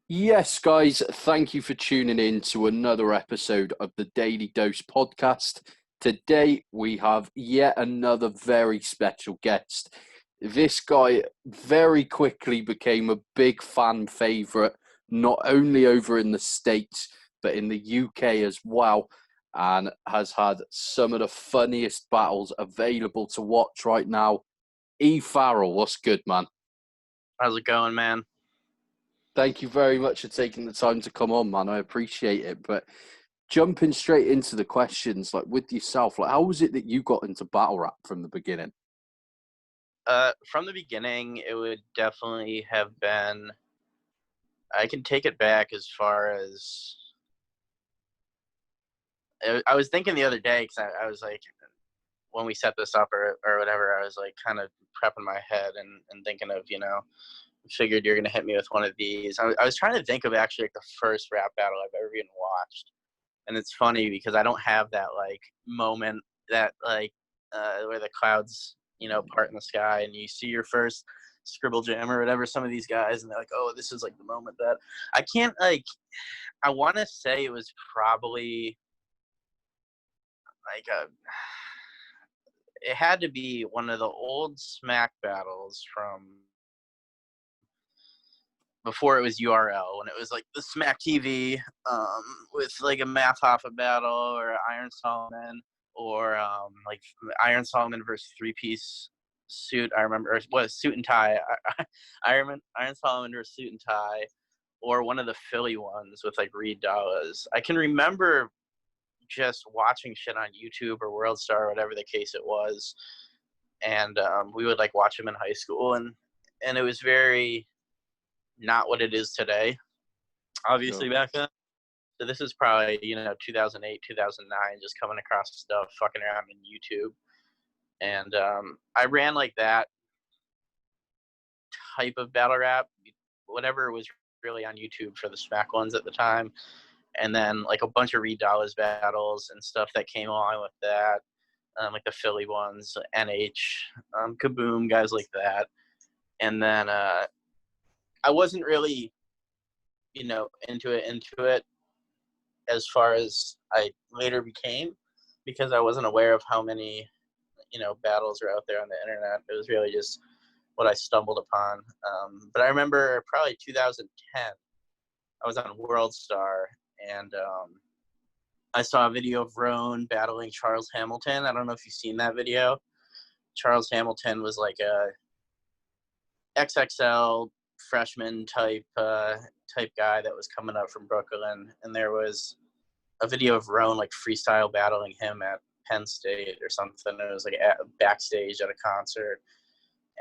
Yes, guys, thank you for tuning in to another episode of the Daily Dose podcast. Today, we have yet another very special guest. This guy very quickly became a big fan favorite, not only over in the States, but in the UK as well, and has had some of the funniest battles available to watch right now. E Farrell, what's good, man? How's it going, man? Thank you very much for taking the time to come on, man. I appreciate it. But jumping straight into the questions, like with yourself, like how was it that you got into battle rap from the beginning? From the beginning, it would definitely have been. I can take it back as far as I was thinking the other day because I was like, when we set this up or whatever, I was like kind of prepping my head and thinking of figured you're gonna hit me with one of these. I was trying to think of actually like the first rap battle I've ever even watched, and it's funny because I don't have that like moment that like where the clouds part in the sky and you see your first scribble jam or whatever, some of these guys, and they're like, oh, this is like the moment that I can't like. I want to say it was probably like it had to be one of the old smack battles from before it was URL, when it was like the Smack TV, with like a Math Hoffa battle or Iron Solomon, or like Iron Solomon versus Three Piece Suit. I remember, or what, Suit and Tie. Iron Solomon versus Suit and Tie, or one of the Philly ones with like Reed Dollaz. I can remember just watching shit on YouTube or World Star or whatever the case it was, and we would like watch them in high school, and it was very not what it is today, Sure. obviously back then. So this is probably 2008, 2009, just coming across stuff, fucking around in YouTube, and I ran like that type of battle rap, whatever was really on YouTube for the Smack ones at the time, and then like a bunch of Reed Dollaz battles and stuff that came along with that, like the Philly ones, NH, Kaboom, guys like that, and then I wasn't really into it as far as I later became, because I wasn't aware of how many battles are out there on the internet. It was really just what I stumbled upon. But I remember probably 2010, I was on World Star, and I saw a video of Roan battling Charles Hamilton. I don't know if you've seen that video. Charles Hamilton was like a XXL freshman type guy that was coming up from Brooklyn, and there was a video of Roan like freestyle battling him at Penn State or something. It was like backstage at a concert,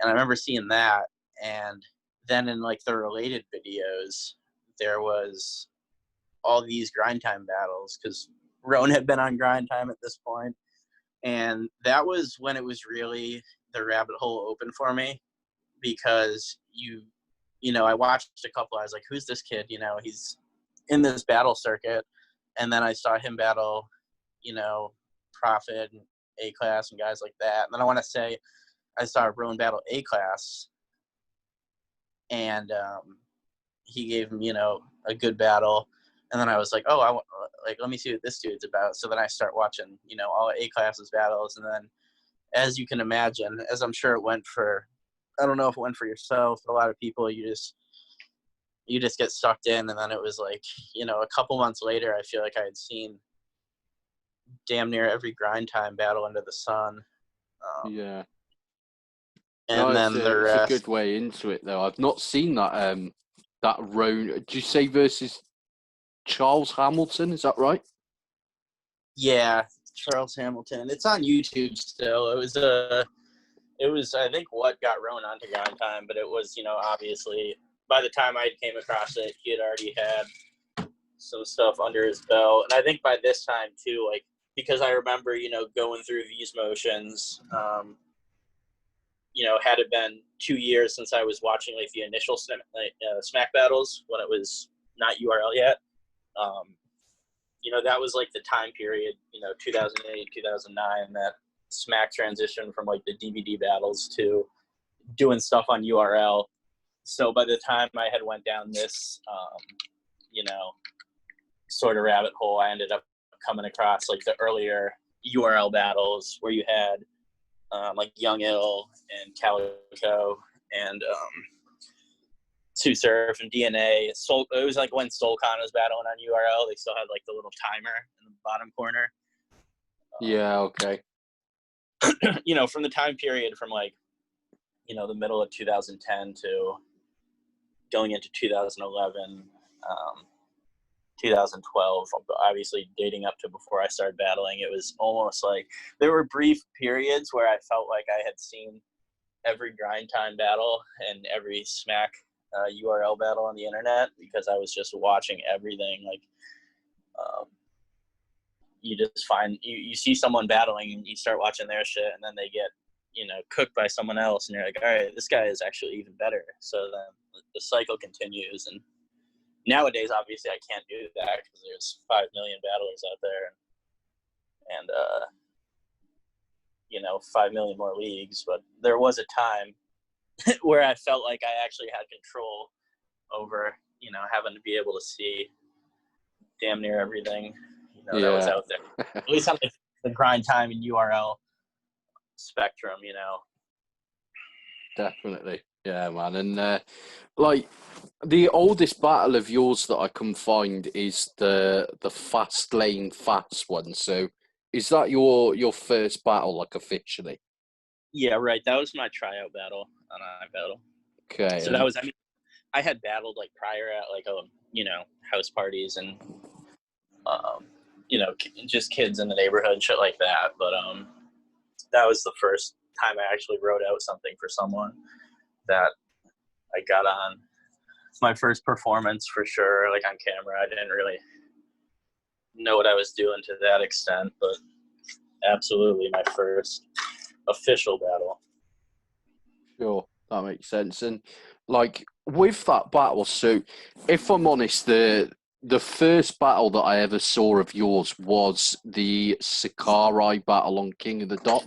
and I remember seeing that. And then in like the related videos, there was all these grind time battles because Roan had been on grind time at this point, and that was when it was really the rabbit hole open for me, because I watched a couple. I was like, who's this kid? He's in this battle circuit. And then I saw him battle, Prophet and A Class and guys like that. And then I want to say I saw Rowan battle A Class, and he gave him, a good battle. And then I was like, oh, let me see what this dude's about. So then I start watching, all A Class's battles. And then, as you can imagine, as I'm sure it went for, I don't know if it went for yourself, a lot of people, you just get sucked in. And then it was like, a couple months later, I feel like I had seen damn near every grind time battle under the sun. Yeah. No, And then the it's a good rest. way into it though. I've not seen that Roan. Did you say versus Charles Hamilton? Is that right? Yeah, Charles Hamilton. It's on YouTube still. It was I think what got Rowan onto grind time, but it was, obviously by the time I came across it, he had already had some stuff under his belt. And I think by this time too, like, because I remember, going through these motions, had it been 2 years since I was watching like the initial Smack battles when it was not URL yet, um, that was like the time period, 2008, 2009, that Smack transition from like the DVD battles to doing stuff on URL. So by the time I had went down this, sort of rabbit hole, I ended up coming across like the earlier URL battles where you had like Young Ill and Calico and Sue Surf and DNA. It was like when Soulcon was battling on URL, they still had like the little timer in the bottom corner. Yeah, okay. From the time period from like, the middle of 2010 to going into 2011, 2012, obviously dating up to before I started battling, it was almost like there were brief periods where I felt like I had seen every grind time battle and every smack URL battle on the internet, because I was just watching everything. Like, you just find you see someone battling and you start watching their shit, and then they get cooked by someone else, and you're like, all right, this guy is actually even better. So then the cycle continues. And nowadays, obviously, I can't do that because there's 5 million battlers out there, and 5 million more leagues. But there was a time where I felt like I actually had control over, having to be able to see damn near everything, that was out there. At least on the grind time and URL spectrum, Definitely. Yeah, man. And like the oldest battle of yours that I can find is the fast lane fast one. So is that your first battle, like, officially? Yeah, right. That was my tryout battle on iBattle. Okay. So that was, I had battled like prior at like house parties and just kids in the neighborhood and shit like that. But that was the first time I actually wrote out something for someone that I got on. It's my first performance for sure, like on camera. I didn't really know what I was doing to that extent, but absolutely my first official battle. Sure, that makes sense. And like with that battle, so if I'm honest, the first battle that I ever saw of yours was the Sakurai battle on King of the Dot.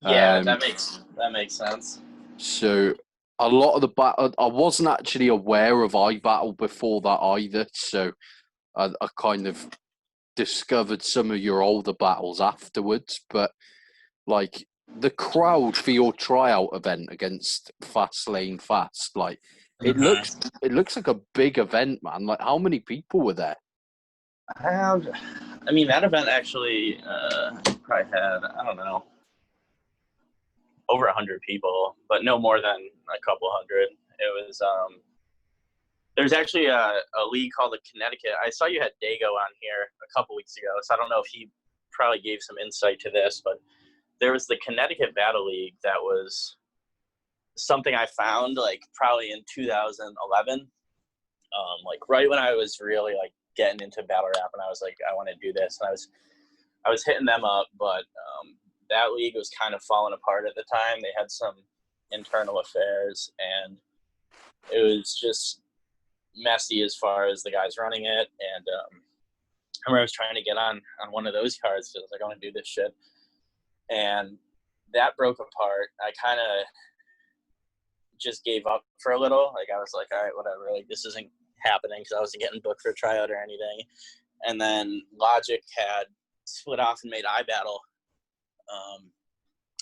Yeah, that makes sense. So a lot of the battle, I wasn't actually aware of iBattle before that either. So I kind of discovered some of your older battles afterwards. But like the crowd for your tryout event against Fast Lane Fast, like it looks like a big event, man. Like, how many people were there? That event actually probably had, I don't know, over 100 people, but no more than a couple hundred. It was there's actually a league called the Connecticut. I saw you had Dago on here a couple weeks ago, so I don't know if he probably gave some insight to this, but there was the Connecticut Battle League that was something I found like probably in 2011, like right when I was really like getting into battle rap, and I was like, I want to do this, and I was hitting them up, but that league was kind of falling apart at the time. They had some internal affairs, and it was just messy as far as the guys running it. And I remember I was trying to get on one of those cards because I was like, I want to do this shit. And that broke apart. I kind of just gave up for a little. Like, I was like, all right, whatever. Like, this isn't happening because I wasn't getting booked for a tryout or anything. And then Logic had split off and made iBattle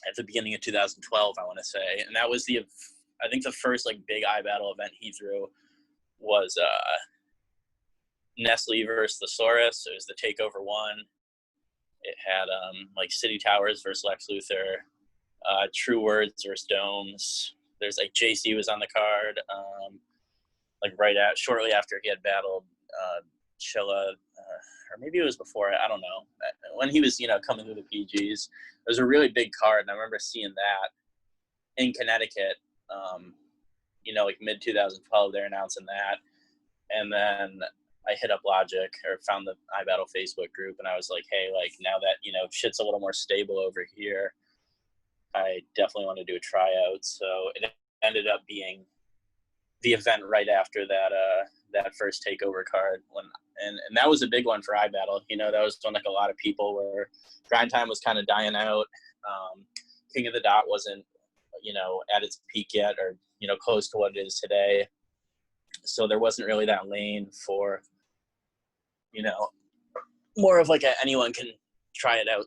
at the beginning of 2012, I want to say. And that was I think the first like big iBattle event he threw was Nestle versus Thesaurus. It was the Takeover 1. It had like City Towers versus Lex Luthor, True Words versus Domes. There's like JC was on the card, like shortly after he had battled Chilla, or maybe it was before. I don't know. When he was coming through the PGs, it was a really big card, and I remember seeing that in Connecticut. Like mid 2012, they're announcing that, and then I hit up Logic or found the iBattle Facebook group, and I was like, hey, like now that shit's a little more stable over here, I definitely want to do a tryout. So it ended up being the event right after that first takeover card and that was a big one for iBattle. That was when like a lot of people were grind time was kind of dying out. King of the Dot wasn't at its peak yet, or close to what it is today. So there wasn't really that lane for, more of like anyone can try it out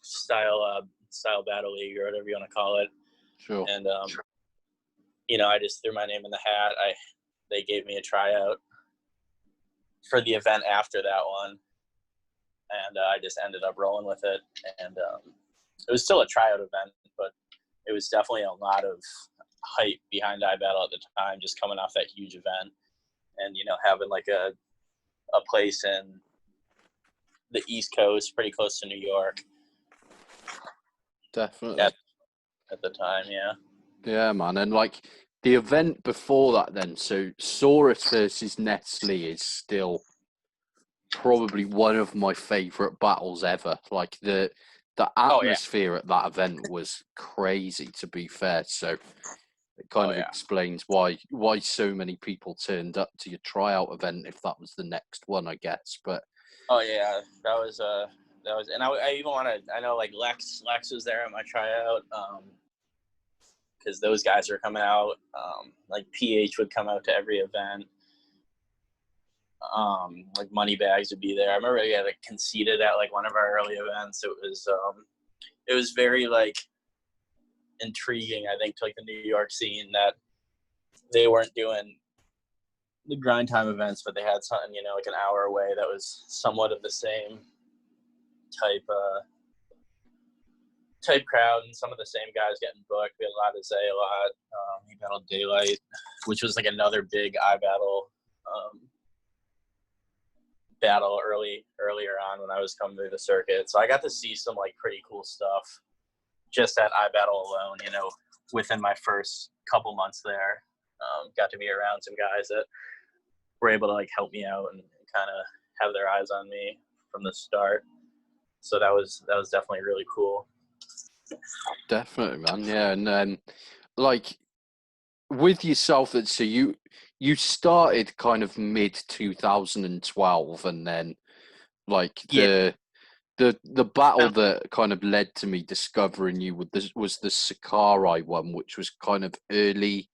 style battle league or whatever you want to call it. Sure. And I just threw my name in the hat. They gave me a tryout for the event after that one, and I just ended up rolling with it. And it was still a tryout event, but it was definitely a lot of hype behind iBattle at the time, just coming off that huge event, and having like a place in the East Coast, pretty close to New York. Definitely. At the time, yeah. Yeah, man. And like the event before that then, so Saurus versus Nestle is still probably one of my favorite battles ever. Like the atmosphere at that event was crazy, to be fair. So it kind of explains why so many people turned up to your tryout event if that was the next one, I guess. But that was and I even I know like Lex was there at my tryout, because those guys were coming out. Like PH would come out to every event. Like Moneybags would be there. I remember we had like conceded at like one of our early events. It was very like intriguing, I think, to like the New York scene, that they weren't doing the grind time events, but they had something, like an hour away that was somewhat of the same type crowd, and some of the same guys getting booked. We had a lot of Zay, eBattle Daylight, which was like another big iBattle battle earlier on when I was coming through the circuit. So I got to see some like pretty cool stuff just at iBattle alone, within my first couple months there. Got to be around some guys that were able to like help me out and kind of have their eyes on me from the start. So that was definitely really cool. definitely, man. Yeah, and then like with yourself, so you started kind of mid 2012, and then like the battle that kind of led to me discovering you was the Sakurai one, which was kind of early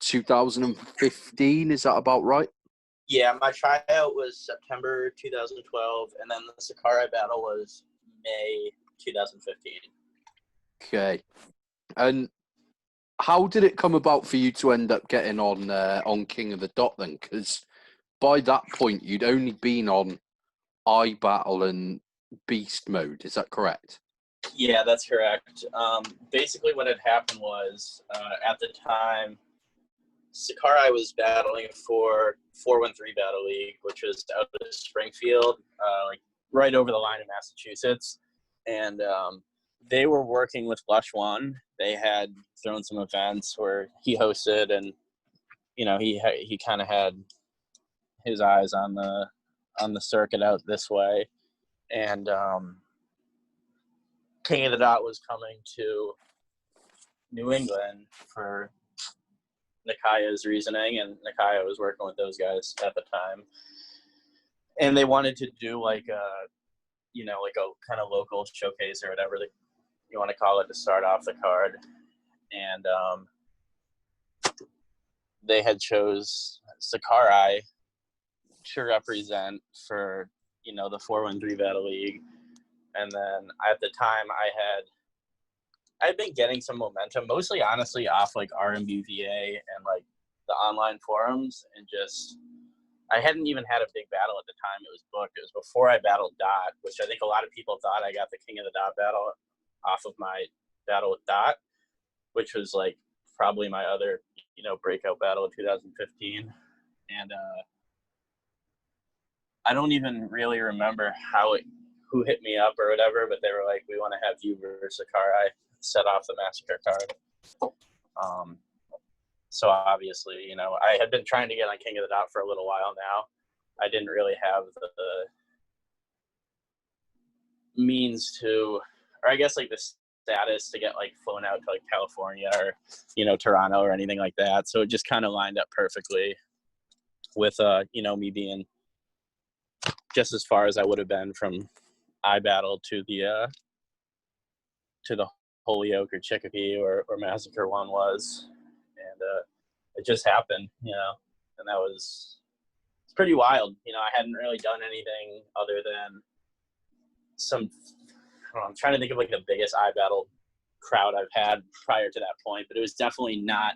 2015. Is that about right? Yeah, my tryout was September 2012, and then the Sakurai battle was May 2015. Okay. And how did it come about for you to end up getting on King of the Dot then? Because by that point, you'd only been on iBattle and Beast mode. Is that correct? Yeah, that's correct. Basically, what had happened was at the time, Sakurai was battling for 413 Battle League, which was out of Springfield, like right over the line in Massachusetts, and they were working with Lush One. They had thrown some events where he hosted, and he kind of had his eyes on the circuit out this way, and King of the Dot was coming to New England for Nakaya's reasoning, and Nakaya was working with those guys at the time, and they wanted to do like a kind of local showcase or whatever you want to call it to start off the card, and they had chose Sakurai to represent for the 413 Battle League, and then at the time I'd been getting some momentum, mostly honestly off like RMBVA and like the online forums, and just I hadn't even had a big battle at the time it was booked. It was before I battled Dot, which I think a lot of people thought I got the King of the Dot battle off of my battle with Dot, which was like probably my other breakout battle in 2015. And I don't even really remember who hit me up or whatever, but they were like, we want to have you versus Sakurai set off the Massacre card. So obviously, I had been trying to get on King of the Dot for a little while now. I didn't really have the means to, or I guess like the status to get like flown out to like California or, Toronto or anything like that. So it just kind of lined up perfectly with, me being just as far as I would have been from iBattle to the Holyoke or Chicopee or Massacre one was. and it just happened, and it's pretty wild. I hadn't really done anything other than I'm trying to think of like the biggest iBattle crowd I've had prior to that point, but it was definitely not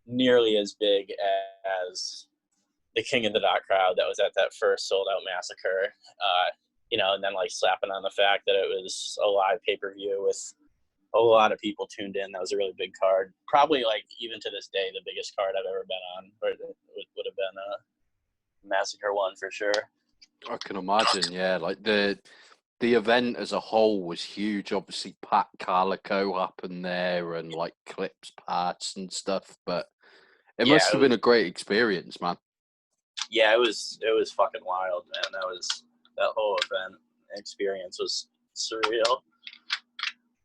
nearly as big as the King of the Dot crowd that was at that first sold out massacre. And then like slapping on the fact that it was a live pay-per-view with a lot of people tuned in. That was a really big card. Probably like even to this day, the biggest card I've ever been on, or it would have been a massacre one for sure. I can imagine, yeah. Like the event as a whole was huge. Obviously, Pat Calico happened there and like Clips parts and stuff. But it must have been a great experience, man. Yeah, it was fucking wild, man. That whole event experience was surreal.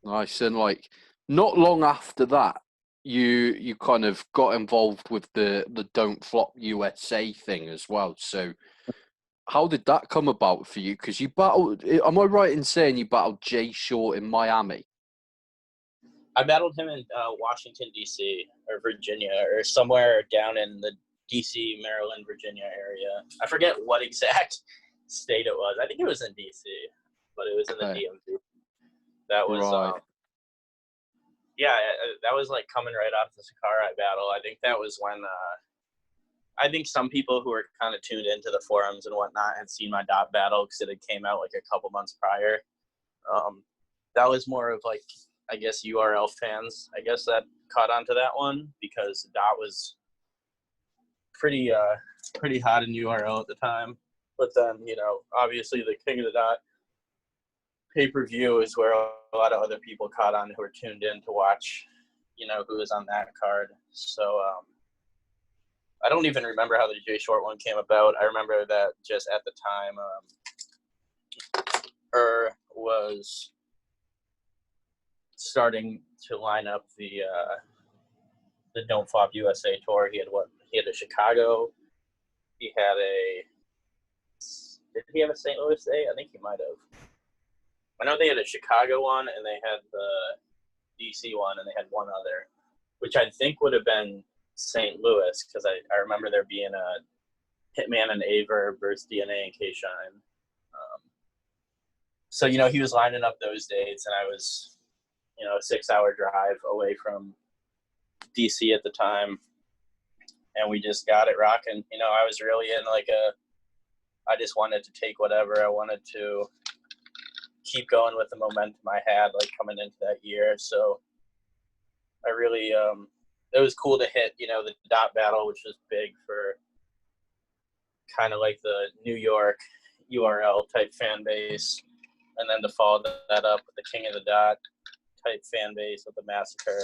Nice. And like not long after that, you kind of got involved with the Don't Flop USA thing as well. So how did that come about for you? Because you battled, am I right in saying you battled Jay Short in Miami? I battled him in Washington, D.C. or Virginia or somewhere down in the D.C., Maryland, Virginia area. I forget what exact state it was. I think it was in D.C., but it was in the DMV. That was, right. That was like coming right off the Sakai battle. I think that was when I think some people who were kind of tuned into the forums and whatnot had seen my dot battle because it had came out like a couple months prior. That was more of like, I guess, URL fans, I guess, that caught onto that one because dot was pretty hot in URL at the time. But then, obviously the King of the Dot pay-per-view is where a lot of other people caught on who were tuned in to watch, who was on that card. So I don't even remember how the Jay Short one came about. I remember that just at the time, was starting to line up the Don't Flop USA tour. He had a Chicago. Did he have a St. Louis day? I think he might have. I know they had a Chicago one, and they had the DC one, and they had one other, which I think would have been St. Louis, because I remember there being a Hitman and Aver versus DNA and K-Shine. So, he was lining up those dates, and I was, a 6-hour drive away from DC at the time, and we just got it rocking. I was really in I just wanted to take whatever. I wanted to keep going with the momentum I had, like, coming into that year. So I really, it was cool to hit, the dot battle, which was big for kind of like the New York URL type fan base. And then to follow that up with the King of the Dot type fan base with the Massacre.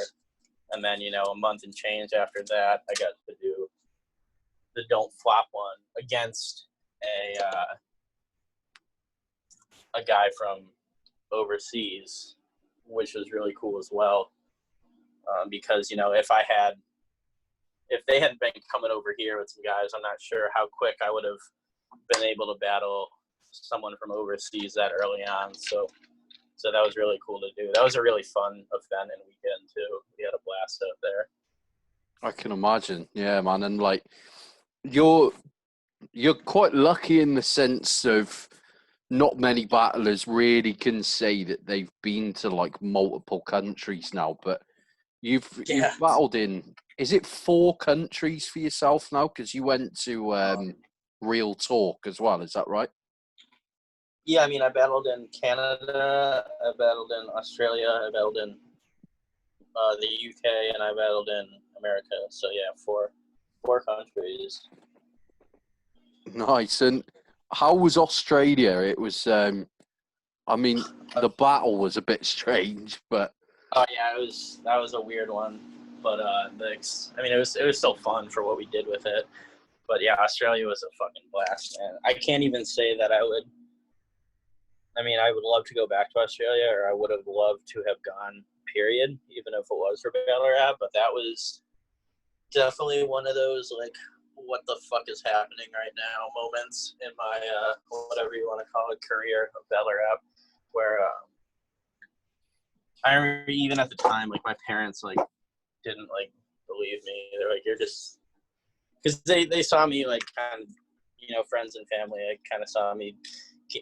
And then, a month and change after that, I got to do the Don't Flop one against a guy from overseas, which was really cool as well. Because, if they hadn't been coming over here with some guys, I'm not sure how quick I would have been able to battle someone from overseas that early on. So that was really cool to do. That was a really fun event and weekend too. We had a blast out there. I can imagine. Yeah, man. And like, you're quite lucky in the sense of not many battlers really can say that they've been to like multiple countries now, but you've battled in, is it 4 countries for yourself now? Because you went to Real Talk as well, is that right? Yeah, I mean, I battled in Canada, I battled in Australia, I battled in the UK, and I battled in America. So yeah, 4 countries. Nice. And how was Australia? It was, I mean, the battle was a bit strange, but. Oh yeah, that was a weird one, but it was still fun for what we did with it. But yeah, Australia was a fucking blast, man. I can't even say that I would love to go back to Australia, or I would have loved to have gone, period, even if it was for Battle Rap. But that was definitely one of those, like, what the fuck is happening right now moments in my, whatever you want to call it, career of Battle Rap, where I remember even at the time, like, my parents, like, didn't, like, believe me. They're like, you're just, because they saw me like kind of, you know, friends and family, like kind of saw me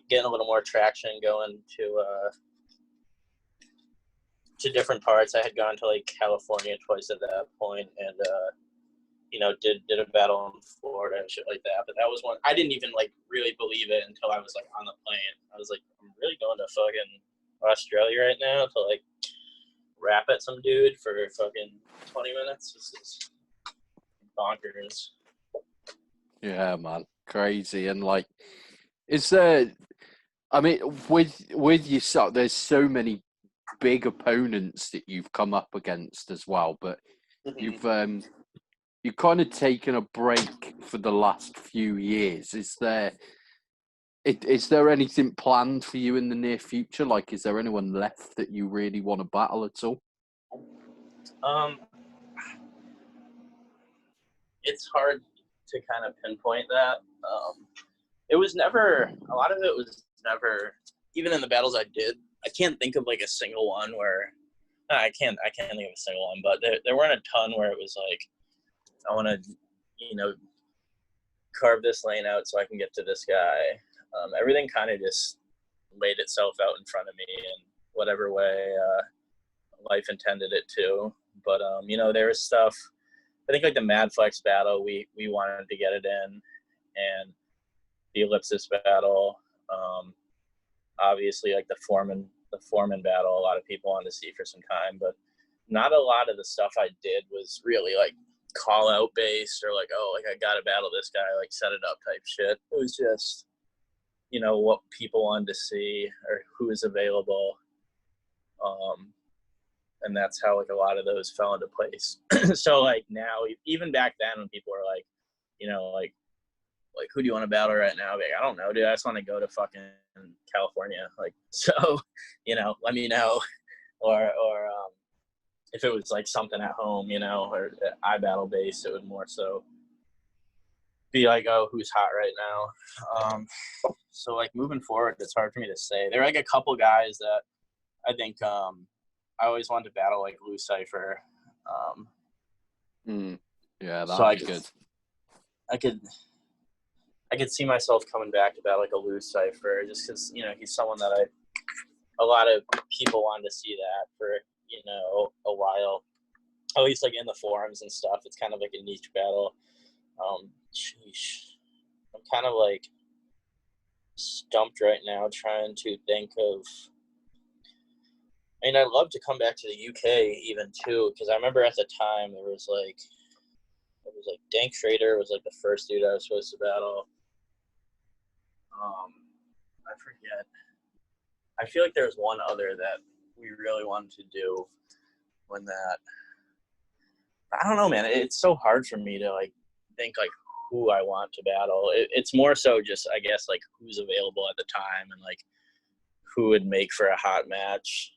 getting a little more traction, going to different parts. I had gone to like California twice at that point, and you know, did a battle in Florida and shit like that. But that was one I didn't even like really believe it until I was like on the plane. I was like, I'm really going to fucking Australia right now to like rap at some dude for fucking 20 minutes. This is bonkers. Yeah, man, crazy. And like, is there? I mean, with yourself, there's so many big opponents that you've come up against as well. But you've you've kind of taken a break for the last few years. Is there anything planned for you in the near future? Like, is there anyone left that you really want to battle at all? It's hard to kind of pinpoint that. It was never, a lot of it was never, even in the battles I did, I can't think of like a single one where, I can't think of a single one, but there weren't a ton where it was like, I want to, you know, carve this lane out so I can get to this guy. Everything kind of just laid itself out in front of me in whatever way life intended it to. But, you know, there was stuff, I think like the Mad Flex battle, we wanted to get it in, and the Ellipsis battle, obviously like the Foreman battle, a lot of people wanted to see for some time, but not a lot of the stuff I did was really like call out based or like, oh, like I got to battle this guy, like set it up type shit. It was just, you know, what people wanted to see or who was available. And that's how like a lot of those fell into place. So like now, even back then when people were like, you know, like who do you want to battle right now? Like, I don't know, dude. I just want to go to fucking California. Like, so, you know, let me know. Or if it was like something at home, you know, or iBattle based, it would more so be like, oh, who's hot right now? So like moving forward, it's hard for me to say. There are like a couple guys that I think I always wanted to battle, like Lou Cypher. Yeah, So that'd be good. I could see myself coming back to battle like a Lou Cypher, just because, you know, he's someone that a lot of people wanted to see that for, you know, a while, at least like in the forums and stuff. It's kind of like a niche battle. I'm kind of like stumped right now trying to think of, I mean, I'd love to come back to the UK even too, because I remember at the time it was like Dank Schrader was like the first dude I was supposed to battle. I forget. I feel like there was one other that we really wanted to do when that. I don't know, man. It's so hard for me to like think like who I want to battle. It's more so just, I guess, like who's available at the time and like who would make for a hot match.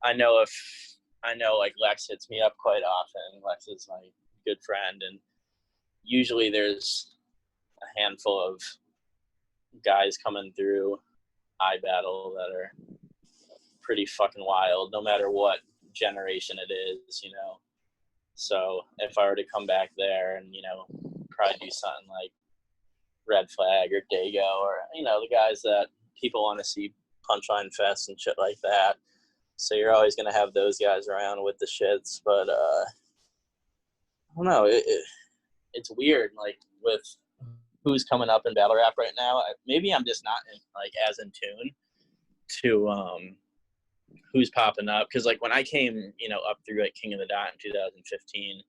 I know like Lex hits me up quite often. Lex is my good friend, and usually there's a handful of guys coming through iBattle that are pretty fucking wild, no matter what generation it is, you know. So if I were to come back there and, you know, probably do something like Red Flag or Dago, or, you know, the guys that people want to see Punchline Fest and shit like that. So you're always going to have those guys around with the shits. But I don't know. It's weird, like, with who's coming up in battle rap right now. Maybe I'm just not like as in tune to who's popping up, because like when I came, you know, up through like King of the Dot in 2015,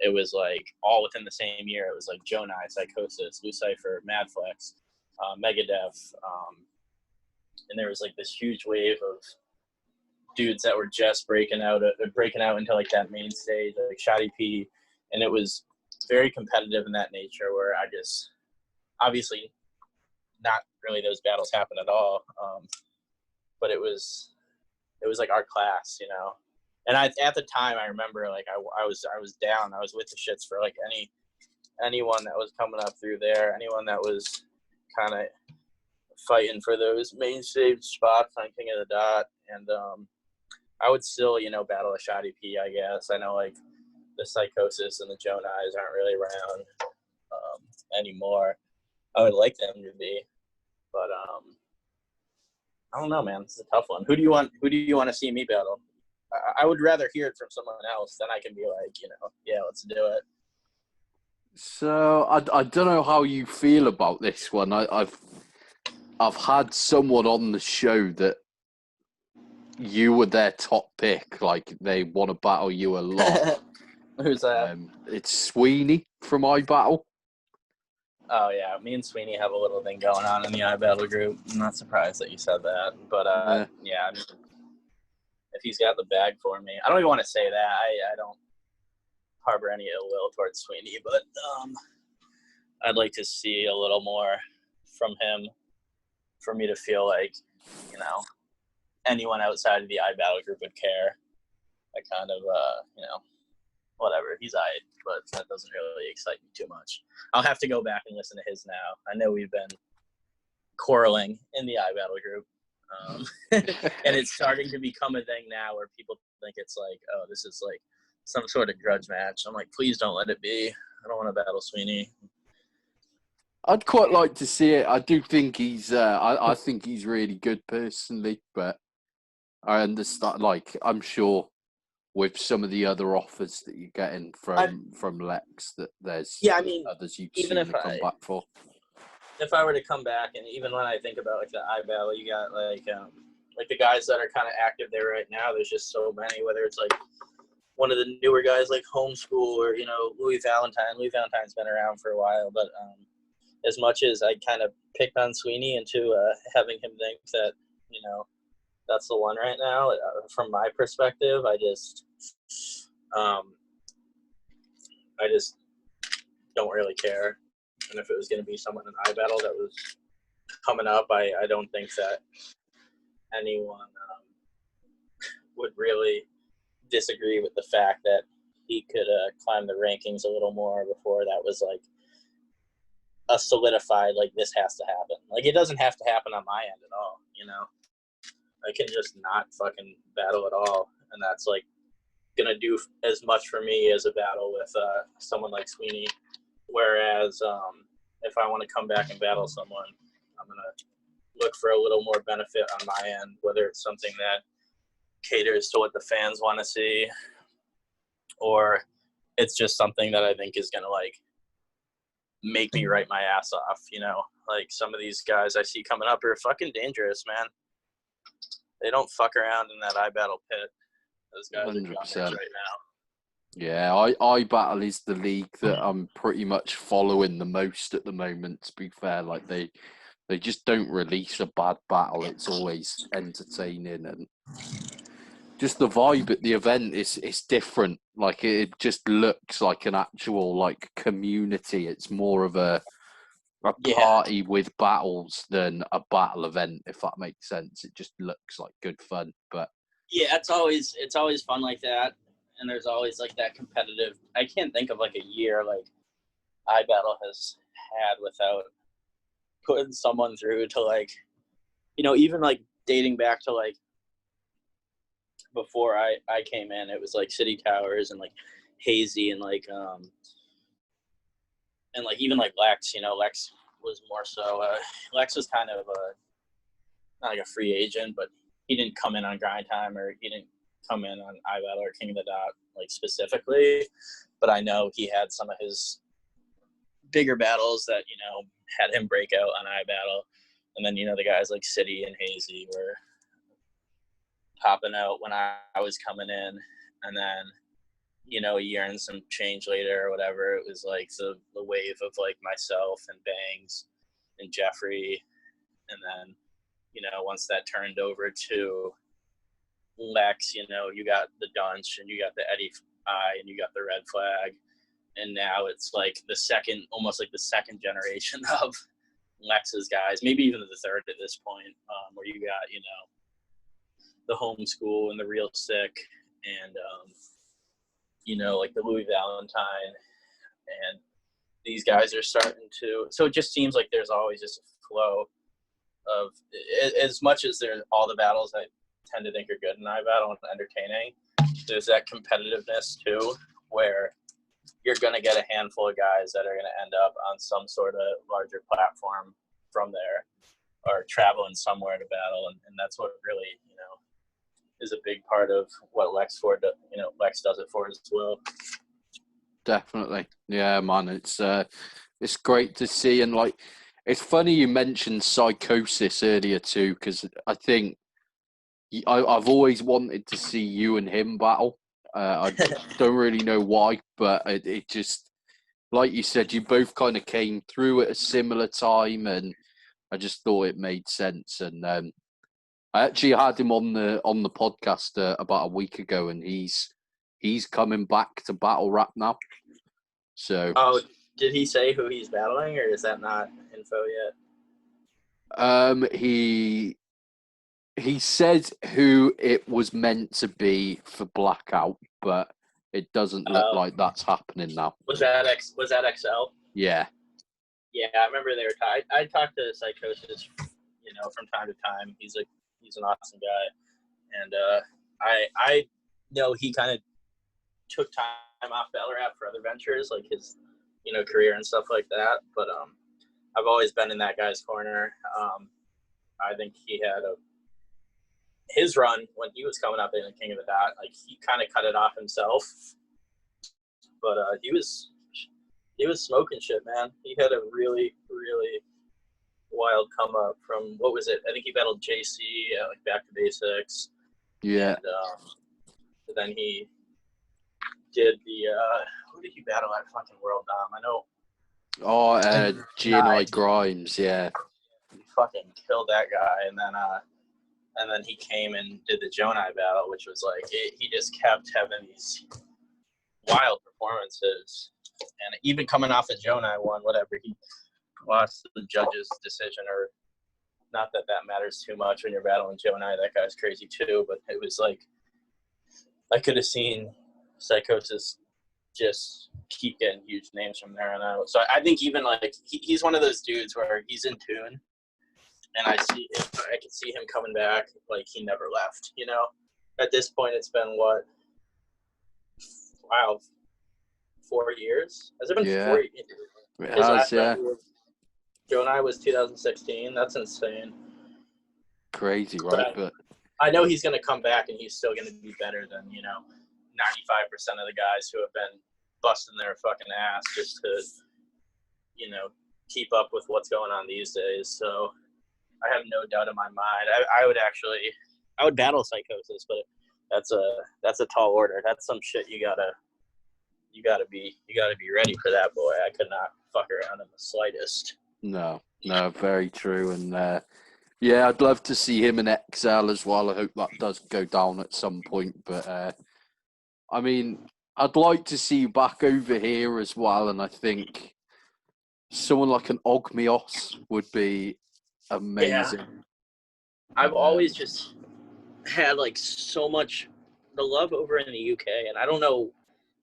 it was like all within the same year. It was like Jonai, Psychosis, Lucifer, Madflex, Megadeth, and there was like this huge wave of dudes that were just breaking out into like that main stage, like Shoddy P, and it was very competitive in that nature, where I just obviously not really those battles happen at all, but it was like our class, you know. And at the time, I remember like I was down. I was with the shits for like anyone that was coming up through there, anyone that was kind of fighting for those main stage spots on King of the Dot. And I would still, battle a Shoddy P, I guess. I know, like, the Psychosis and the Jonais aren't really around anymore. I would like them to be, but I don't know, man. This is a tough one. Who do you want to see me battle? I would rather hear it from someone else than I can be like, yeah, let's do it. So I don't know how you feel about this one. I've had someone on the show that you were their top pick. Like, they want to battle you a lot. Who's that? It's Sweeney from iBattle. Oh, yeah. Me and Sweeney have a little thing going on in the iBattle group. I'm not surprised that you said that. But, yeah, I mean, if he's got the bag for me. I don't even want to say that. I don't harbor any ill will towards Sweeney, but I'd like to see a little more from him for me to feel like, anyone outside of the iBattle group would care. I kind of, whatever. He's aight, but that doesn't really excite me too much. I'll have to go back and listen to his now. I know we've been quarreling in the iBattle group. And it's starting to become a thing now where people think it's like, oh, this is like some sort of grudge match. I'm like, please don't let it be. I don't want to battle Sweeney. I'd quite like to see it. I do think he's I think he's really good personally, but I understand, like, I'm sure with some of the other offers that you're getting from Lex that there's others you'd even sooner come back for. If I were to come back, and even when I think about like the iBattle, you got like the guys that are kind of active there right now. There's just so many. Whether it's like one of the newer guys like Homeschool or Louis Valentine. Louis Valentine's been around for a while, but as much as I kind of picked on Sweeney into having him think that that's the one right now, from my perspective, I just don't really care. And if it was going to be someone in iBattle that was coming up, I don't think that anyone would really disagree with the fact that he could climb the rankings a little more before that was like a solidified, like, this has to happen. Like, it doesn't have to happen on my end at all, I can just not fucking battle at all. And that's like going to do as much for me as a battle with someone like Sweeney. Whereas if I want to come back and battle someone, I'm going to look for a little more benefit on my end, whether it's something that caters to what the fans want to see, or it's just something that I think is going to like make me write my ass off. Like some of these guys I see coming up are fucking dangerous, man. They don't fuck around in that iBattle pit. Those guys 100%. Are jumpers right now. Yeah, iBattle is the league that I'm pretty much following the most at the moment, to be fair. Like, they just don't release a bad battle. It's always entertaining, and just the vibe at the event is different. Like, it just looks like an actual like community. It's more of a party with battles than a battle event, if that makes sense. It just looks like good fun. But yeah, it's always fun like that. And there's always like that competitive. I can't think of like a year like iBattle has had without putting someone through to like, even like dating back to like before I came in, it was like City Towers and like Hazy and like even like Lex. Lex was more so. Lex was kind of not like a free agent, but he didn't come in on grind time, or he didn't come in on iBattle or King of the Dot like specifically. But I know he had some of his bigger battles that had him break out on iBattle, and then the guys like City and Hazy were popping out when I was coming in, and then a year and some change later or whatever, it was like the wave of like myself and Bangs and Jeffrey, and then once that turned over to Lex, you got the Dunch and you got the Eddie I and you got the Red Flag, and now it's like almost like the second generation of Lex's guys, maybe even the third at this point, where you got the Homeschool and the Real Sick and like the Louis Valentine, and these guys are starting to. So it just seems like there's always just a flow of, as much as there's all the battles tend to think are good in iBattle and entertaining, there's that competitiveness too, where you're going to get a handful of guys that are going to end up on some sort of larger platform from there, or traveling somewhere to battle, and that's what really, is a big part of what Lex does it for as well. Definitely. Yeah, man. It's great to see. And like, it's funny you mentioned Psychosis earlier too, because I think I've always wanted to see you and him battle. I don't really know why, but it just, like you said, you both kind of came through at a similar time, and I just thought it made sense. And I actually had him on the podcast about a week ago, and he's coming back to battle rap now. So, did he say who he's battling, or is that not info yet? He said who it was meant to be for Blackout, but it doesn't look like that's happening now. Was that XL? Yeah. Yeah, I remember they were. I talked to Psychosis, from time to time. He's an awesome guy, and I know he kind of took time off battle rap for other ventures, like his career and stuff like that. But I've always been in that guy's corner. I think he had his run when he was coming up in the King of the Dot, like he kind of cut it off himself, but he was smoking shit, man. He had a really, really wild come up from, what was it? I think he battled JC at like Back to Basics. Yeah. And then he did the who did he battle at fucking World Dom? I know. G&I Grimes, yeah. He fucking killed that guy, and then he came and did the Jonai battle, which was like he just kept having these wild performances, and even coming off of Jonai one, whatever, he lost the judge's decision, or not that matters too much when you're battling Jonai. That guy's crazy too, but it was like I could have seen Psychosis just keep getting huge names from there on out. So I think even like he's one of those dudes where he's in tune, and I can see him coming back like he never left. At this point, it's been what? Wow, 4 years? Has it been 4 years? It has, yeah. Jonai was 2016. That's insane. Crazy, right? But I know he's going to come back, and he's still going to be better than 95% of the guys who have been busting their fucking ass just to keep up with what's going on these days. So I have no doubt in my mind. I would battle Psychosis, but that's a tall order. That's some shit you gotta be ready for that, boy. I could not fuck around in the slightest. No, very true. And yeah, I'd love to see him in XL as well. I hope that does go down at some point. But I mean, I'd like to see you back over here as well. And I think someone like an Ogmios would be amazing. Yeah. I've always just had like so much the love over in the UK, and I don't know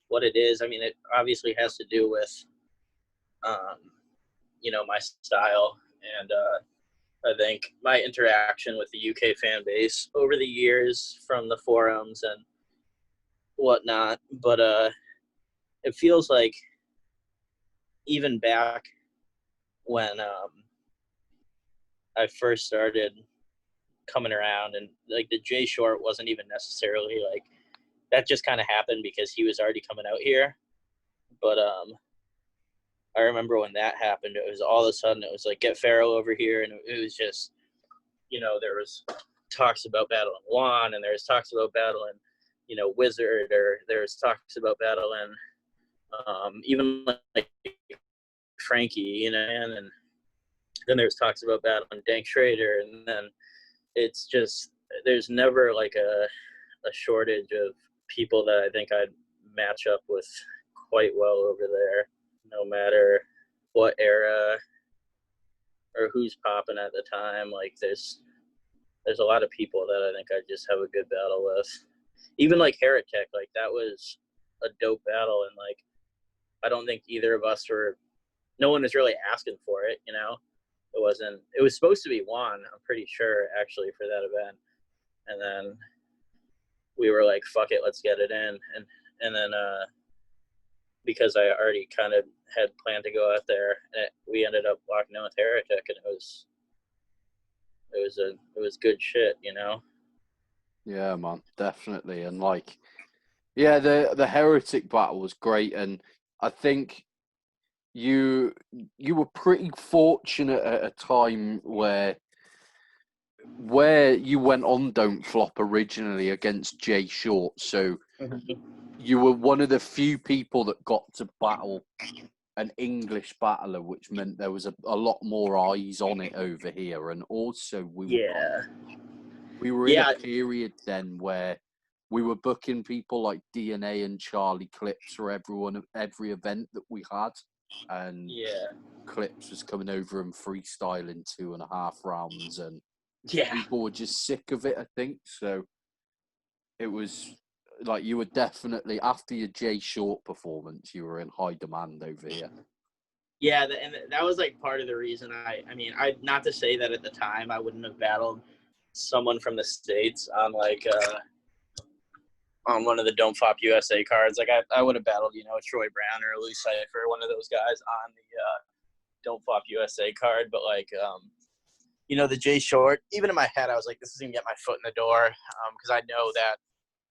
what it is. I mean, it obviously has to do with my style, and I think my interaction with the UK fan base over the years from the forums and whatnot. But it feels like even back when I first started coming around, and like the J Short wasn't even necessarily like that, just kind of happened because he was already coming out here. But I remember when that happened, it was all of a sudden it was like get Farrell over here, and it was just there was talks about battling Juan, and there was talks about battling Wizard, or there was talks about battling even like Frankie, and then there's talks about battling Dank Schrader, and then it's just there's never like a shortage of people that I think I'd match up with quite well over there, no matter what era or who's popping at the time. Like there's a lot of people that I think I just have a good battle with. Even like Heretic, like that was a dope battle, and like I don't think either of us no one was really asking for it. It was supposed to be Juan, I'm pretty sure, actually, for that event. and then we were like, "Fuck it, let's get it in." And then because I already kind of had planned to go out there, we ended up locking in with Heretic, and it was good shit, you know. Yeah, man, definitely. And like, yeah, the Heretic battle was great, and I think you you were pretty fortunate at a time where you went on Don't Flop originally against Jay Short, so you were one of the few people that got to battle an English battler, which meant there was a lot more eyes on it over here. And also Yeah. we were in a Yeah. period then where we were booking people like DNA and Charlie Clips for every event that we had. And Yeah. Clips was coming over and freestyling 2.5 rounds, and Yeah. people were just sick of it, I think. So it was like you were definitely, after your Jay Short performance, you were in high demand over here. Yeah, and that was like part of the reason I mean, I not to say that at the time I wouldn't have battled someone from the States on like on one of the Don't Flop USA cards. Like I would have battled, you know, Troy Brown or Lee Cypher, one of those guys on the Don't Flop USA card. But like you know, the Jay Short, even in my head I was like, this is gonna get my foot in the door, because I know that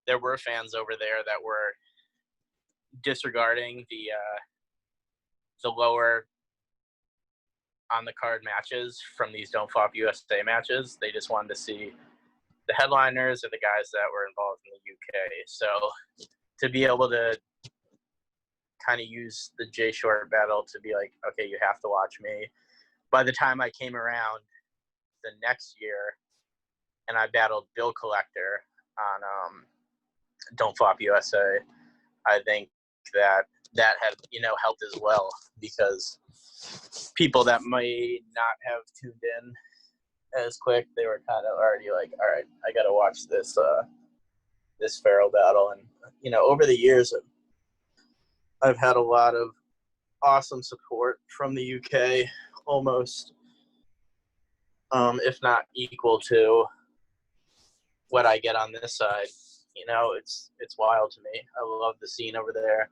there were fans over there that were disregarding the lower on the card matches from these Don't Flop USA matches. They just wanted to see the headliners or the guys that were involved in the UK. So to be able to kind of use the Jay Short battle to be like, okay, you have to watch me. By the time I came around the next year and I battled Bill Collector on Don't Flop USA, I think that had, you know, helped as well, because people that might not have tuned in as quick, they were kind of already like, all right, I got to watch this Farrell battle. And you know, over the years, I've had a lot of awesome support from the UK, almost, if not equal to what I get on this side. You know, it's wild to me. I love the scene over there.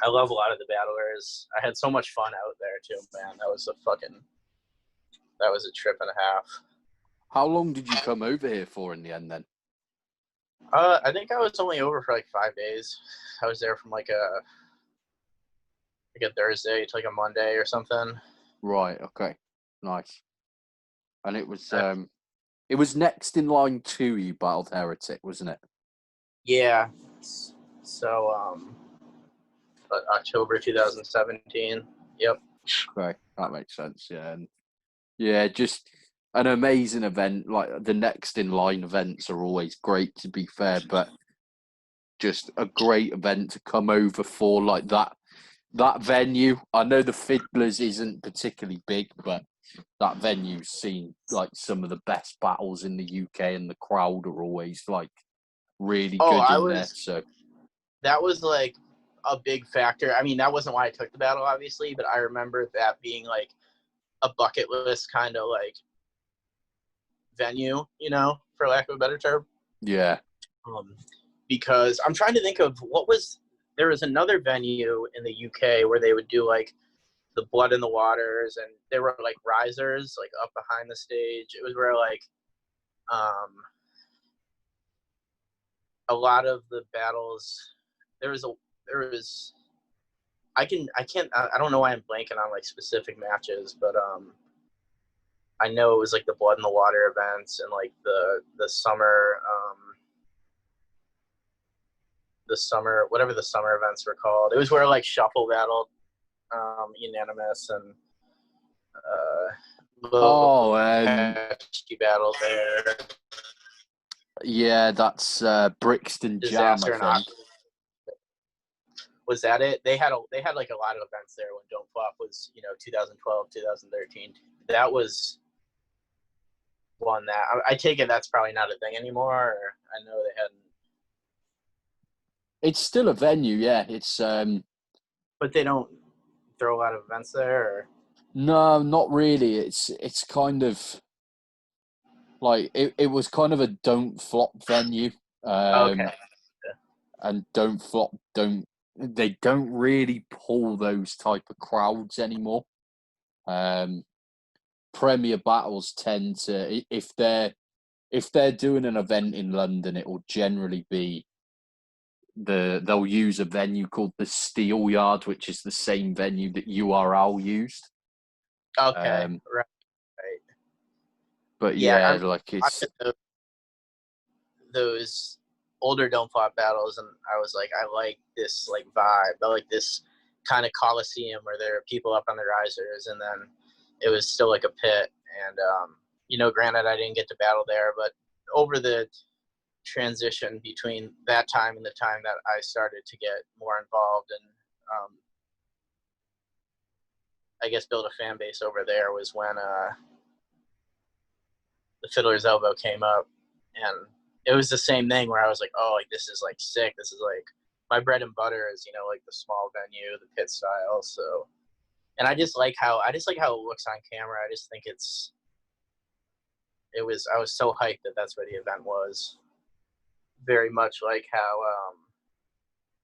I love a lot of the battlers. I had so much fun out there too, man. That was a trip and a half. How long did you come over here for in the end then? I think I was only over for like 5 days. I was there from like a Thursday to like a Monday or something. Right, okay. Nice. And it was next in line to you battled Heretic, wasn't it? Yeah. So October 2017. Yep. Okay, that makes sense, yeah. And yeah, just an amazing event. Like the next in line events are always great, to be fair, but just a great event to come over for, like that venue. I know the Fiddlers isn't particularly big, but that venue's seen like some of the best battles in the UK, and the crowd are always like really Oh, good in there. So that was like a big factor. I mean, that wasn't why I took the battle, obviously, but I remember that being like a bucket list kind of like venue, you know, for lack of a better term. yeah, Because I'm trying to think of there was another venue in the UK where they would do like the Blood in the Waters, and there were like risers like up behind the stage. It was where like a lot of the battles, there was I don't know why I'm blanking on like specific matches, but I know it was like the Blood in the Water events and like the summer, whatever the summer events were called. It was where like Shuffle battled Unanimous, and oh, Pesky battled there. yeah, that's Brixton Jam, I Disaster and think. Was that it? They had like a lot of events there when Don't Flop was, you know, 2012, 2013. That was one that I take it that's probably not a thing anymore. Or I know they hadn't. It's still a venue, yeah. It's But they don't throw a lot of events there. Or? no, not really. It's kind of Like it was kind of a don't flop venue. Okay. And don't flop, they don't really pull those type of crowds anymore. Um, Premier battles tend to, if they're doing an event in London, it will generally be they'll use a venue called the Steel Yard, which is the same venue that URL used. Okay. Um, Right. Right. but Yeah, yeah, like I'm it's those older don't flop battles, and I was like, I like this like vibe. I like this kind of coliseum where there are people up on the risers, and then it was still like a pit. And granted, I didn't get to battle there, but over the transition between that time and the time that I started to get more involved and I guess build a fan base over there was when the Fiddler's Elbow came up, and it was the same thing where I was like, oh, like this is like sick. This is like my bread and butter is like the small venue, the pit style. So, and I just like how it looks on camera. I just think I was so hyped that that's where the event was. Very much like how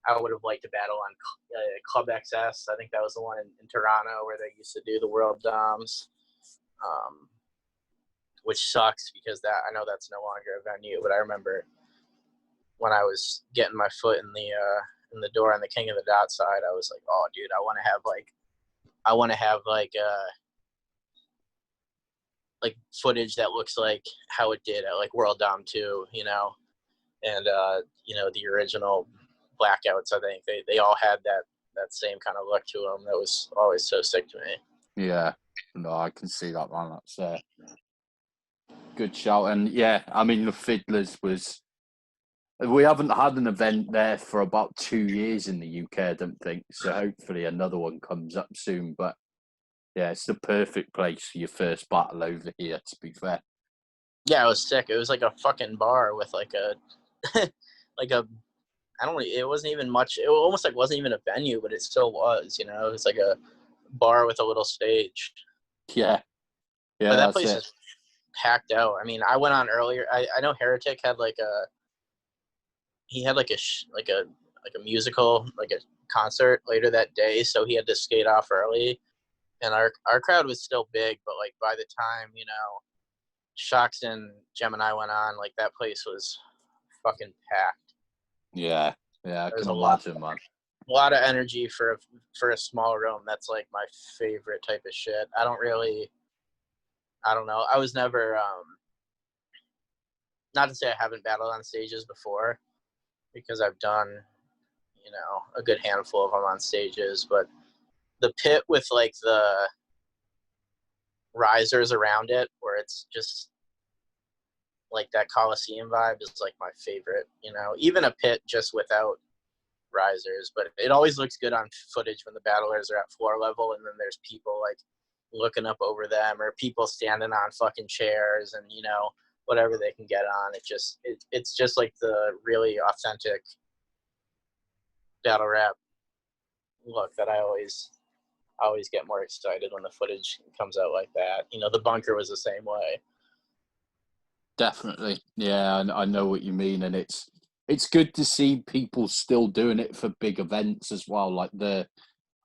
I would have liked to battle on Club XS. I think that was the one in Toronto where they used to do the World Doms. Which sucks because I know that's no longer a venue, but I remember when I was getting my foot in the door on the King of the Dot side, I was like, oh, dude, I want to have like footage that looks like how it did at like World Dom 2, and the original Blackouts. I think they all had that same kind of look to them. That was always so sick to me. yeah. No, I can see that, man. That's a good shout. And yeah, I mean the Fiddlers was. We haven't had an event there for about 2 years in the UK, I don't think. So hopefully another one comes up soon. But yeah, it's the perfect place for your first battle over here, to be fair. Yeah, it was sick. It was like a fucking bar with like a like a I don't. It wasn't even much. It almost like wasn't even a venue, but it still was. It's like a bar with a little stage. Yeah, But yeah, that that's place it. is packed out. I mean, I went on earlier. I know Heretic had like he had like a musical like a concert later that day, so he had to skate off early. And our crowd was still big, but like by the time Shocks and Gemini went on, like that place was fucking packed. Yeah, yeah, I There was can a lot imagine, man. a lot of energy for a small room. That's like my favorite type of shit. I don't know. I was never not to say I haven't battled on stages before because I've done, a good handful of them on stages, but the pit with like the risers around it where it's just like that Coliseum vibe is like my favorite, even a pit just without risers, but it always looks good on footage when the battlers are at floor level and then there's people like looking up over them or people standing on fucking chairs and whatever they can get on. It's just like the really authentic battle rap look that I always get more excited when the footage comes out like that. The bunker was the same way. Definitely. Yeah, I know what you mean, and it's good to see people still doing it for big events as well. Like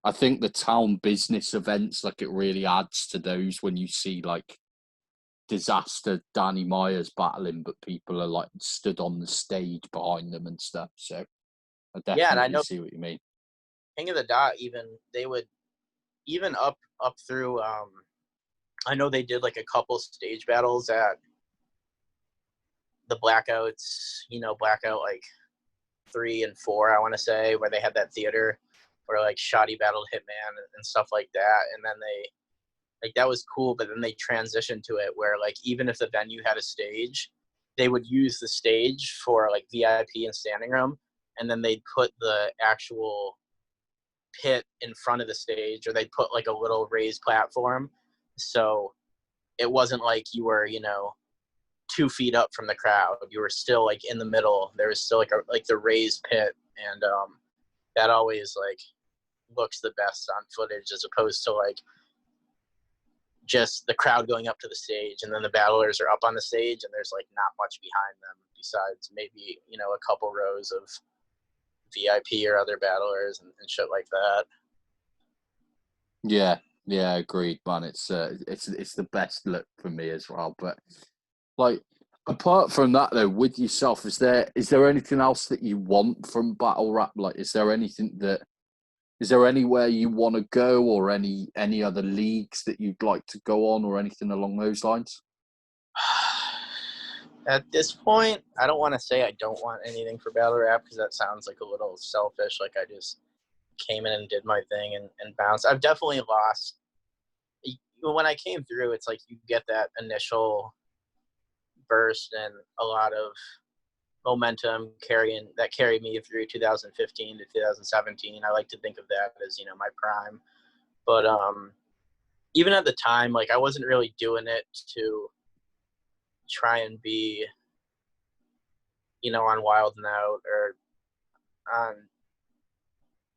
I think the town business events, like it really adds to those when you see like Disaster, Danny Myers battling, but people are like stood on the stage behind them and stuff. So I Yeah, and I definitely know see what you mean. King of the Dot even they would even up through I know they did like a couple stage battles at the Blackouts, Blackout like 3 and 4, I want to say, where they had that theater where like Shoddy battled Hitman and stuff like that, and then they like that was cool, but then they transitioned to it where like even if the venue had a stage, they would use the stage for like VIP and standing room, and then they'd put the actual pit in front of the stage, or they'd put like a little raised platform, so it wasn't like you were 2 feet up from the crowd. You were still like in the middle. There was still like the raised pit, and that always like looks the best on footage as opposed to like just the crowd going up to the stage, and then the battlers are up on the stage, and there's like not much behind them besides maybe, you know, a couple rows of VIP or other battlers and shit like that. Yeah, agreed, man. It's the best look for me as well. But like, apart from that, though, with yourself, is there anything else that you want from battle rap? Like, is there anywhere you want to go, or any other leagues that you'd like to go on, or anything along those lines? At this point, I don't want to say I don't want anything for battle rap, because that sounds like a little selfish. Like I just came in and did my thing and bounced. I've definitely lost. When I came through, it's like you get that initial burst and a lot of momentum carried me through 2015 to 2017. I like to think of that as, you know, my prime. But even at the time, like I wasn't really doing it to try and be, you know, on Wild and Out or on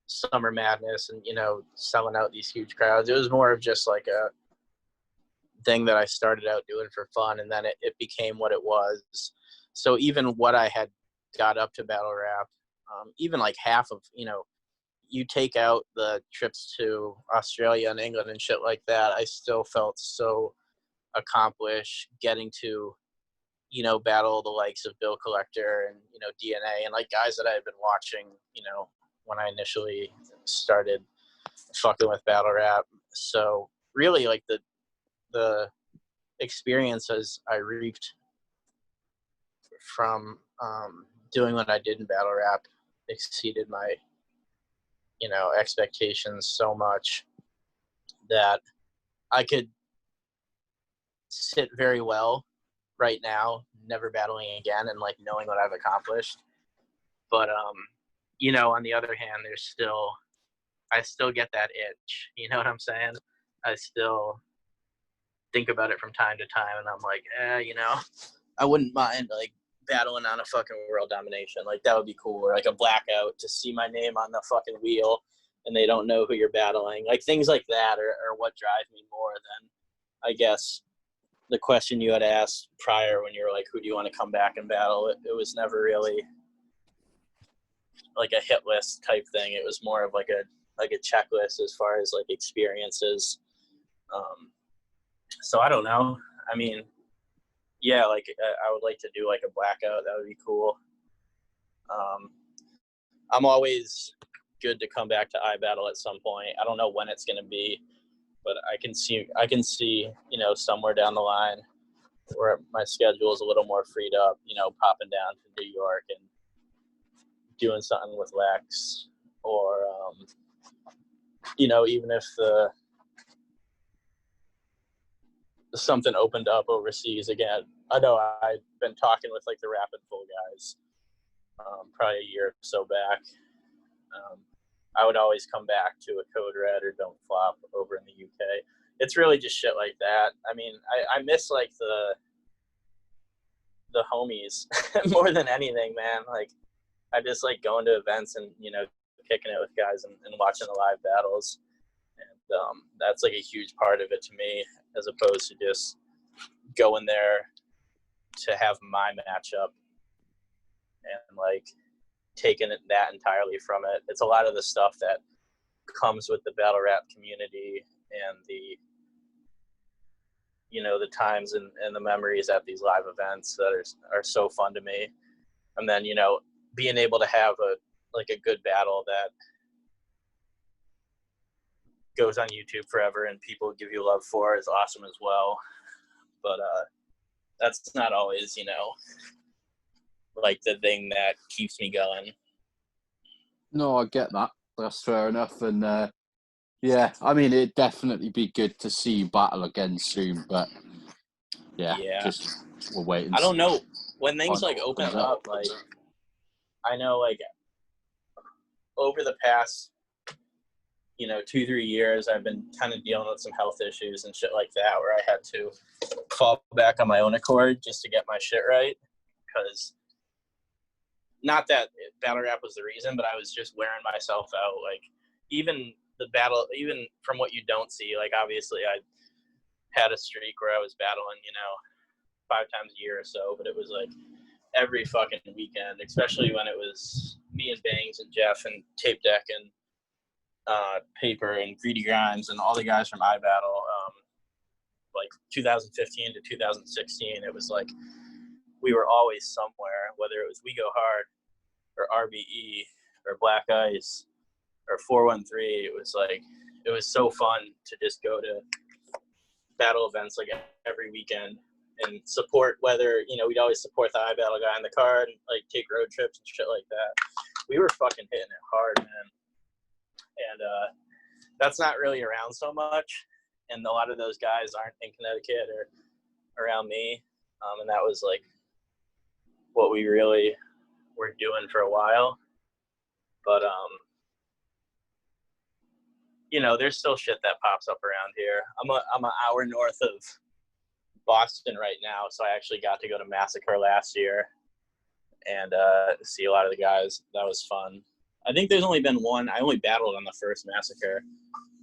Summer Madness and, you know, selling out these huge crowds. It was more of just like a thing that I started out doing for fun, and then it became what it was. So even what I had got up to battle rap, even like half of, you know, you take out the trips to Australia and England and shit like that, I still felt so accomplished getting to, you know, battle the likes of Bill Collector and, you know, DNA and like guys that I had been watching, you know, when I initially started fucking with battle rap. So really, like the experiences I reaped from doing what I did in battle rap exceeded my, you know, expectations so much that I could sit very well right now, never battling again, and like knowing what I've accomplished. But you know, on the other hand, I still get that itch. You know what I'm saying? I still think about it from time to time, and I'm like, you know, I wouldn't mind like battling on a fucking world domination. Like that would be cool. Or like a blackout to see my name on the fucking wheel and they don't know who you're battling. Like things like that are what drive me more than, I guess, the question you had asked prior when you were like, who do you want to come back and battle? It was never really like a hit list type thing. It was more of like a checklist as far as like experiences. So I don't know. I mean, yeah, like I would like to do like a blackout. That would be cool. I'm always good to come back to iBattle at some point. I don't know when it's going to be, but I can see, you know, somewhere down the line where my schedule is a little more freed up, you know, popping down to New York and doing something with Lex, or, you know, even if something opened up overseas again. I know I've been talking with like the Rapid Full guys probably a year or so back. I would always come back to a Code Red or Don't Flop over in the UK. It's really just shit like that. I mean, I miss like the homies more than anything, man. Like I just like going to events and, you know, kicking it with guys and watching the live battles. And that's like a huge part of it to me, as opposed to just going there to have my matchup and like taking that entirely from it. It's a lot of the stuff that comes with the battle rap community and the, you know, the times and the memories at these live events that are so fun to me. And then, you know, being able to have a good battle that goes on YouTube forever and people give you love for is awesome as well. But that's not always, you know, like the thing that keeps me going. No, I get that. That's fair enough. And yeah, I mean, it'd definitely be good to see you battle again soon. But yeah, just we'll wait and I don't see. know when things like open up. Like I know, like over the past, you know, 2-3 years, I've been kind of dealing with some health issues and shit like that, where I had to fall back on my own accord just to get my shit right. Because not that battle rap was the reason, but I was just wearing myself out. Like even the battle, even from what you don't see, like obviously I had a streak where I was battling, 5 times a year or so, but it was like every fucking weekend, especially when it was me and Bangs and Jeff and Tape Deck and Paper and Greedy Grimes and all the guys from iBattle. Like 2015 to 2016, it was like we were always somewhere, whether it was We Go Hard or RBE or Black Ice or 413. It was so fun to just go to battle events like every weekend and support, whether, we'd always support the iBattle guy in the card and like take road trips and shit like that. We were fucking hitting it hard, man. And that's not really around so much. And a lot of those guys aren't in Connecticut or around me. And that was like what we really were doing for a while. But, there's still shit that pops up around here. I'm an hour north of Boston right now, so I actually got to go to Massacre last year and see a lot of the guys. That was fun. I think there's only been one. I only battled on the first Massacre,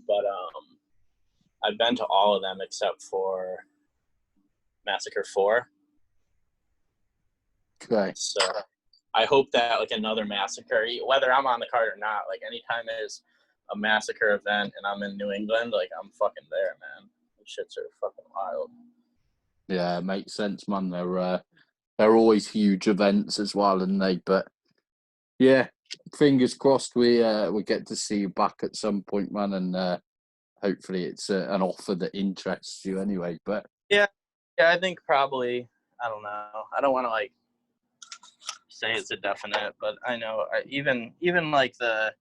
but I've been to all of them except for Massacre 4. Okay. So I hope that like another Massacre, whether I'm on the card or not, like anytime there's a Massacre event and I'm in New England, like I'm fucking there, man. These shits are fucking wild. Yeah, it makes sense, man. They're always huge events as well, aren't they? But yeah, fingers crossed we get to see you back at some point, man, and hopefully it's an offer that interests you anyway. But yeah, I think probably, I don't know. I don't want to like say it's a definite, but I know even like the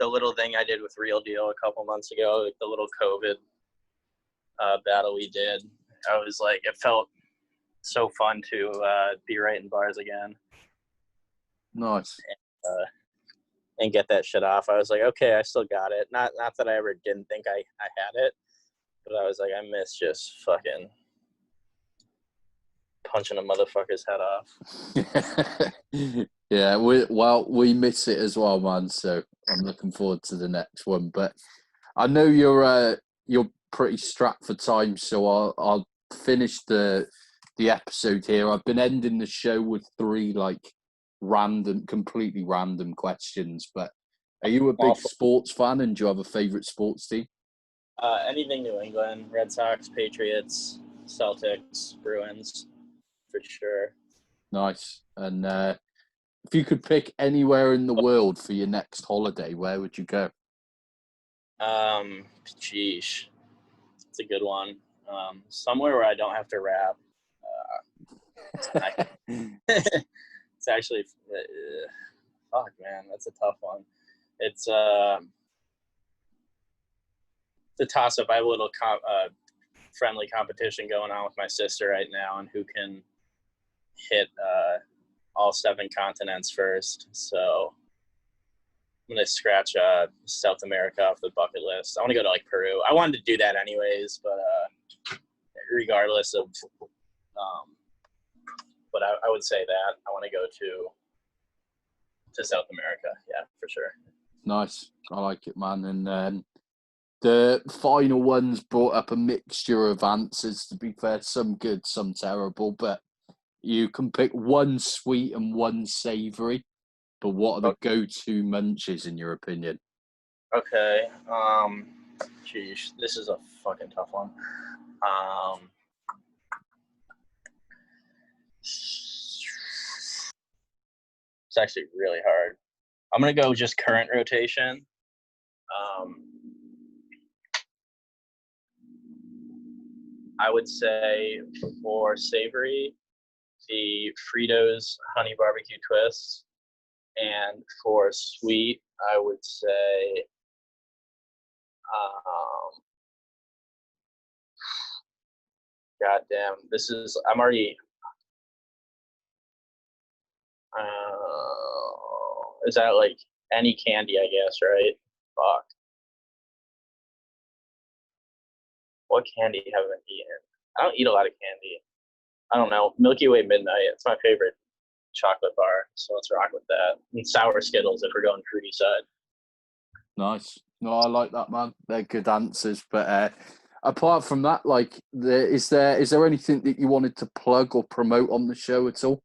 little thing I did with Real Deal a couple months ago, like the little COVID battle we did, I was like, it felt so fun to be writing bars again. nice. And get that shit off. I was like, okay, I still got it. Not that I ever didn't think I had it, but I was like, I miss just fucking punching a motherfucker's head off. Yeah, we miss it as well, man. So I'm looking forward to the next one. But I know you're pretty strapped for time, so I'll finish the episode here. I've been ending the show with 3 like completely random questions. But are you a big sports fan, and do you have a favorite sports team? Anything New England, Red Sox, Patriots, Celtics, Bruins, for sure. Nice. And if you could pick anywhere in the world for your next holiday, where would you go? Sheesh. It's a good one. Somewhere where I don't have to rap. It's actually, fuck, man, that's a tough one. It's a toss-up. I have a little friendly competition going on with my sister right now on who can hit all 7 continents first. So I'm going to scratch South America off the bucket list. I want to go to like Peru. I wanted to do that anyways, but regardless of but I would say that I want to go to South America. Yeah, for sure. Nice. I like it, man. And the final ones brought up a mixture of answers, to be fair, some good, some terrible, but you can pick one sweet and one savoury. But what are the go-to munches in your opinion? Okay. Geez, this is a fucking tough one. It's actually really hard. I'm gonna go just current rotation. I would say for savory, the Fritos honey barbecue twists, and for sweet, I would say goddamn, I'm already is that like any candy, I guess, right? Fuck. What candy haven't I eaten? I don't eat a lot of candy. I don't know. Milky Way Midnight. It's my favorite chocolate bar, so let's rock with that. And sour Skittles if we're going fruity side. Nice. No, I like that, man. They're good answers. But apart from that, like, is there anything that you wanted to plug or promote on the show at all?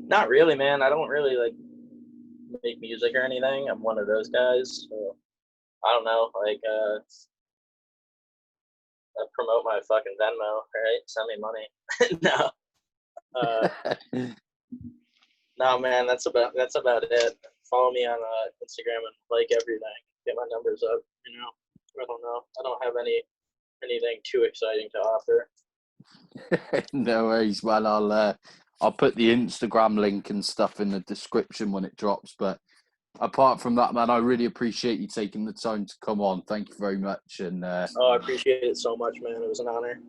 Not really, man. I don't really like make music or anything. I'm one of those guys. So I don't know. Like, promote my fucking Venmo. All right, send me money. No, no, man. That's about it. Follow me on Instagram and like everything. Get my numbers up. I don't know. I don't have anything too exciting to offer. No worries. Well, I'll put the Instagram link and stuff in the description when it drops. But apart from that, man, I really appreciate you taking the time to come on. Thank you very much. And I appreciate it so much, man. It was an honor.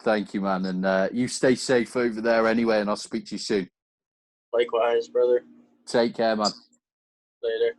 thank you, man. And you stay safe over there anyway, and I'll speak to you soon. Likewise, brother. Take care, man. Later.